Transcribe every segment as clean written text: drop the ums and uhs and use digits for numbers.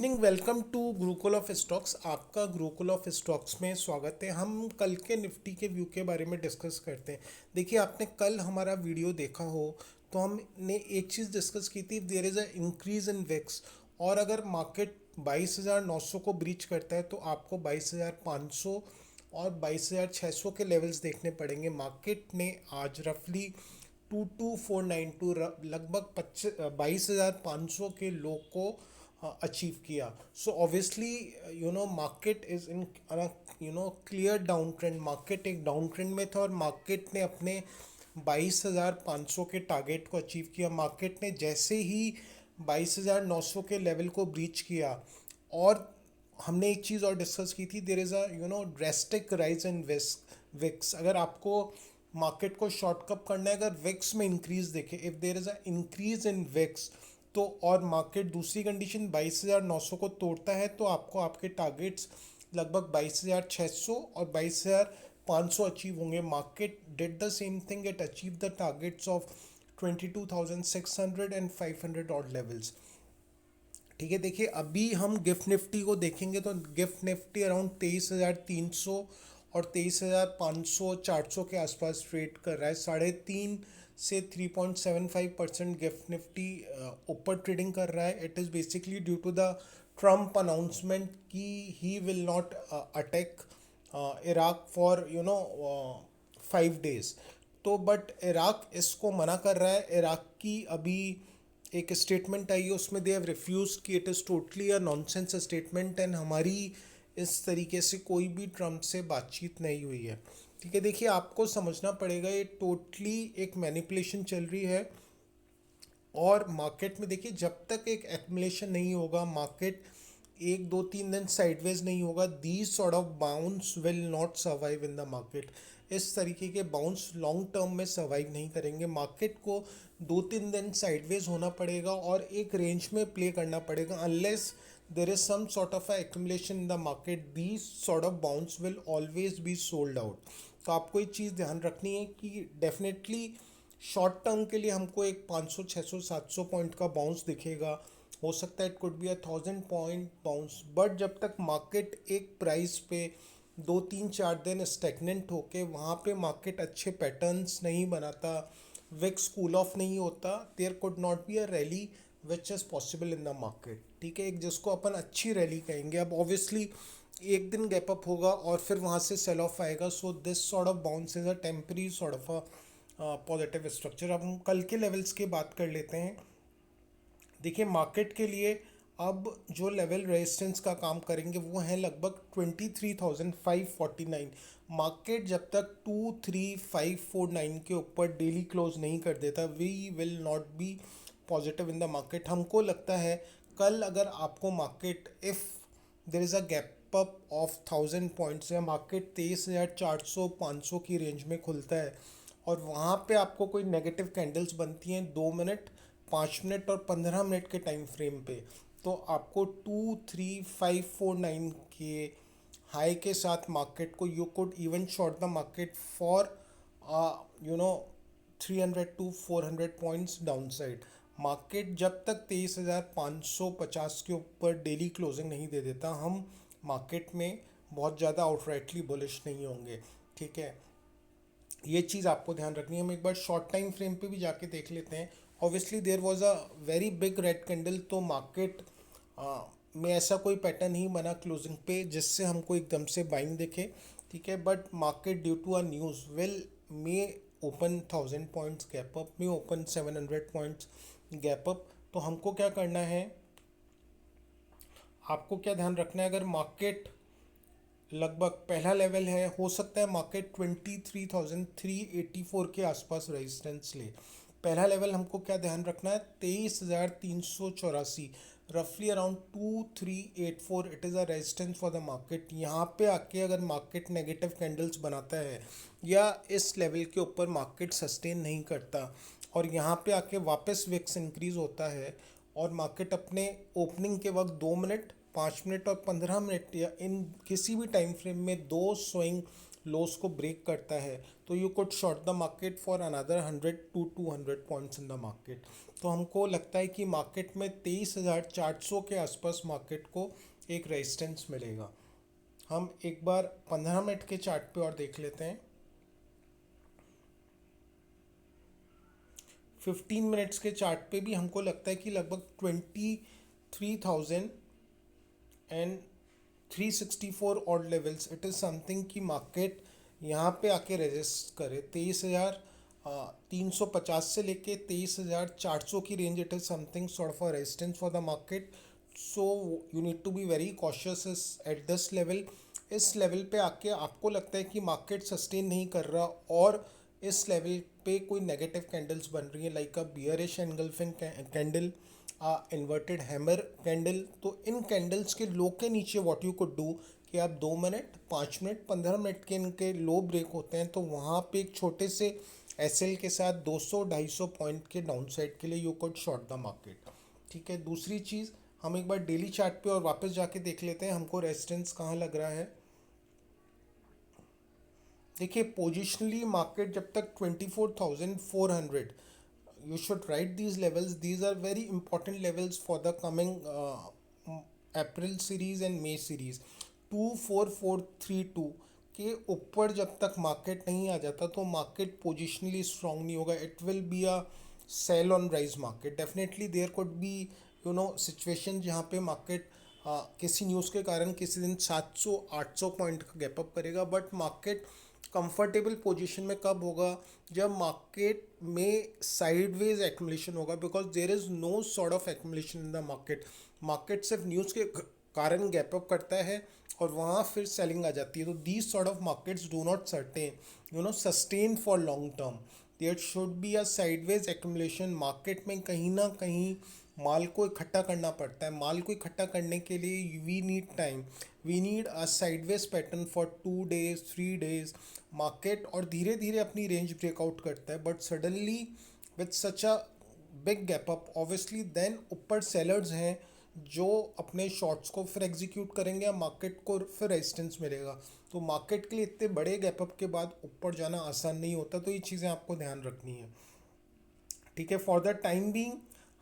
Evening, welcome to Gurukul of stocks. आपका Gurukul of stocks में स्वागत है। हम कल के निफ्टी के व्यू के बारे में डिस्कस करते हैं। देखिए, आपने कल हमारा वीडियो देखा हो तो हमने एक चीज़ डिस्कस की थी, there is a increase in VIX. और अगर मार्केट 22,900 को ब्रीच करता है तो आपको 22,500 और 22,600 के लेवल्स देखने पड़ेंगे। मार्केट ने आज रफली 22,492 लगभग 22,500 के लो को अचीव किया। So obviously market is in clear down trend. Market एक डाउन ट्रेंड में था और मार्केट ने अपने 22,500 के टारगेट को अचीव किया। मार्केट ने जैसे ही 22,900 के लेवल को ब्रीच किया, और हमने एक चीज़ और डिस्कस की थी, there is a drastic rise in VIX. अगर आपको मार्केट को शॉर्ट कप करना है, अगर विक्स में इंक्रीज देखे, if there is a increase in VIX, तो और मार्केट दूसरी कंडीशन 22,900 को तोड़ता है तो आपको आपके टारगेट्स लगभग 22,600 और 22,500 अचीव होंगे। Market did the same thing, it achieve the targets of 22,600 and 500 odd levels. ठीक है, देखिए अभी हम गिफ्ट निफ्टी को देखेंगे तो गिफ्ट निफ्टी अराउंड 23,300 और 23,500 400 के आसपास ट्रेड कर रहा है। 3.5 से 3.75% गिफ्ट निफ्टी ऊपर ट्रेडिंग कर रहा है। It is basically due to the Trump announcement कि he will not attack Iraq for 5 days. तो बट इराक इसको मना कर रहा है। इराक की अभी एक स्टेटमेंट आई है, उसमें दे हैव रिफ्यूज कि it is totally a nonsense statement and हमारी इस तरीके से कोई भी ट्रम्प से बातचीत नहीं हुई है। ठीक है, देखिए आपको समझना पड़ेगा ये टोटली एक मैनिपुलेशन चल रही है। और मार्केट में देखिए, जब तक एक एक्युमुलेशन नहीं होगा, मार्केट 1 2 3 दिन साइडवेज नहीं होगा, these sort of bounce will not survive in the market. इस तरीके के बाउंस लॉन्ग टर्म में सर्वाइव नहीं करेंगे। मार्केट को 2 3 दिन साइडवेज होना पड़ेगा और एक रेंज में प्ले करना पड़ेगा। Unless there is some sort of accumulation in the market, these sort of bounce will always be sold out. तो आपको एक चीज़ ध्यान रखनी है कि डेफिनेटली शॉर्ट टर्म के लिए हमको एक 500 600 700 पॉइंट का बाउंस दिखेगा। हो सकता है it could be 1,000 point bounce, but जब तक मार्केट एक प्राइस पे 2 3 4 दिन स्टेगनेंट होके वहाँ पे मार्केट अच्छे पैटर्न्स नहीं बनाता, विक्स कूल ऑफ नहीं होता, there could not be a rally which is possible in the market. ठीक है, एक जिसको अपन अच्छी रैली कहेंगे। अब ऑब्वियसली एक दिन गैप अप होगा और फिर वहाँ से सेल ऑफ आएगा। So this sort of bounce is a temporary sort of a positive structure. अब हम कल के लेवल्स की बात कर लेते हैं। देखिए, मार्केट के लिए अब जो लेवल रेजिस्टेंस का काम करेंगे वो है लगभग 23,549। मार्केट जब तक 23,549 के ऊपर डेली क्लोज नहीं कर देता, we will not be positive in the market. हमको लगता है कल अगर आपको market if there is a gap up of 1,000 points या मार्केट 23,400 500 की रेंज में खुलता है और वहाँ पे आपको कोई नेगेटिव कैंडल्स बनती हैं 2 मिनट, 5 मिनट और 15 मिनट के टाइम फ्रेम पे, तो आपको 23,549 के हाई के साथ मार्केट को you could even short the market for you know 300 to 400 points down side. Market जब तक 23,550 के ऊपर डेली क्लोजिंग नहीं दे देता, हम मार्केट में बहुत ज़्यादा आउटराइटली बुलिश नहीं होंगे। ठीक है, ये चीज़ आपको ध्यान रखनी है। हम एक बार शॉर्ट टाइम फ्रेम पे भी जाके देख लेते हैं। Obviously there was a very big red candle, तो मार्केट में ऐसा कोई पैटर्न नहीं बना क्लोजिंग पे जिससे हमको एकदम से बाइंग दिखे। ठीक है, but market due to a news will may open 1,000 points gap up, may open 700 points gap up. तो हमको क्या करना है, आपको क्या ध्यान रखना है, अगर मार्केट लगभग पहला लेवल है, हो सकता है मार्केट 23,384 के आसपास रेजिस्टेंस ले। पहला लेवल हमको क्या ध्यान रखना है, 23,384, रफली around 2,384, it is a resistance for the market. यहाँ पे आके अगर मार्केट नेगेटिव कैंडल्स बनाता है या इस लेवल के ऊपर मार्केट सस्टेन नहीं करता और यहाँ पे आके वापस विक्स इंक्रीज होता है और मार्केट अपने ओपनिंग के वक्त 2 मिनट, 5 मिनट और 15 मिनट या इन किसी भी टाइम फ्रेम में दो स्विंग लोस को ब्रेक करता है तो you could short the market for another 100 to 200 points in the market. तो हमको लगता है कि मार्केट में 23,400 के आसपास मार्केट को एक रेजिस्टेंस मिलेगा। हम एक बार 15 मिनट के चार्ट पे और देख लेते हैं। 15 मिनट्स के चार्ट पे भी हमको लगता है कि लगभग 23,364 odd levels, it is something कि मार्केट यहाँ पे आके रेजिस्ट करे। 23,350 से लेके 23,400 की range, it is something sort of a resistance for the market. So you need to be very cautious at this level. इस लेवल पे आके आपको लगता है कि मार्केट सस्टेन नहीं कर रहा और इस लेवल पे कोई नेगेटिव कैंडल्स बन रही है लाइक अ bearish engulfing candle, inverted hammer candle, तो इन कैंडल्स के लो के नीचे व्हाट यू कुड डू कि आप 2 मिनट, 5 मिनट, 15 मिनट के इनके लो ब्रेक होते हैं तो वहाँ पे एक छोटे से एसएल के साथ 200-250 पॉइंट के डाउन साइड के लिए you could short the market. ठीक है, दूसरी चीज़ हम एक बार डेली चार्ट पे और वापस जाके देख लेते हैं हमको रेजिस्टेंस कहाँ लग रहा है। देखिए पोजिशनली मार्केट जब तक 24,400, you should write these levels. These are very important levels for the coming April series and May series। 24432 के ऊपर जब तक मार्केट नहीं आ जाता तो मार्केट पोजिशनली स्ट्रांग नहीं होगा। It will be a sell on rise market. Definitely there could be situation जहाँ पे मार्केट किसी न्यूज़ के कारण किसी दिन 700-800 पॉइंट का गैप अप करेगा, बट मार्केट कंफर्टेबल पोजीशन में कब होगा जब मार्केट में साइडवेज एक्यूमुलेशन होगा, because there is no sort of accumulation in the market. Market सिर्फ न्यूज़ के कारण गैप अप करता है और वहाँ फिर सेलिंग आ जाती है। तो these sort of markets do not certain sustain for long term. There should be a sideways accumulation. Market में कहीं ना कहीं माल को इकट्ठा करना पड़ता है। माल को इकट्ठा करने के लिए we need time, we need a sideways pattern for 2 days 3 days market, और धीरे धीरे अपनी रेंज ब्रेकआउट करता है। But suddenly with such a big gap up obviously then ऊपर सेलर्स हैं जो अपने शॉर्ट्स को फिर एग्जीक्यूट करेंगे या मार्केट को फिर रेजिस्टेंस मिलेगा। तो मार्केट के लिए इतने बड़े गैप अप के बाद ऊपर जाना आसान नहीं होता, तो ये चीज़ें आपको ध्यान रखनी है। ठीक है, फॉर द टाइम बीइंग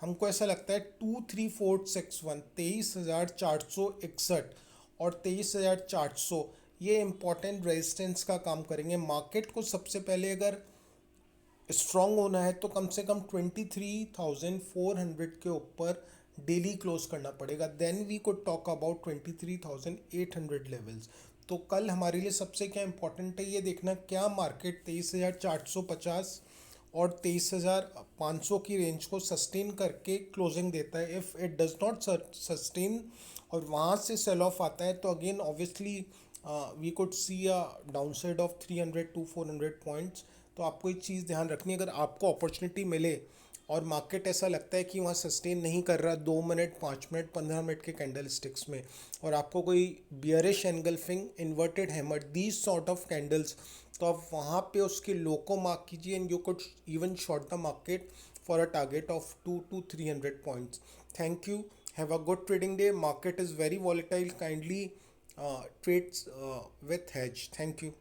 हमको ऐसा लगता है 23461, 23,461 और 23,400 ये इंपॉर्टेंट रेजिस्टेंस का काम करेंगे। मार्केट को सबसे पहले अगर स्ट्रांग होना है तो कम से कम 23,400 के ऊपर डेली क्लोज करना पड़ेगा। Then we could talk about 23,800 levels. तो कल हमारे लिए सबसे क्या इंपॉर्टेंट है ये देखना क्या मार्केट 23,450 और 23,500 की रेंज को सस्टेन करके क्लोजिंग देता है। If it does not sustain और वहाँ से सेल ऑफ आता है तो again obviously we could see a downside of 300 to 400 points. तो आपको एक चीज़ ध्यान रखनी है, अगर आपको अपॉर्चुनिटी मिले और मार्केट ऐसा लगता है कि वहाँ सस्टेन नहीं कर रहा 2 मिनट, 5 मिनट, 15 मिनट के कैंडल स्टिक्स में, और आपको कोई bearish engulfing, inverted hammer, these sort of candles, तो आप वहाँ पे उसके लो को मार्क कीजिए and you could even short the market for a target of 200 to 300 points. Thank you, have a good trading day. Market is very volatile, kindly trades with hedge। Thank you.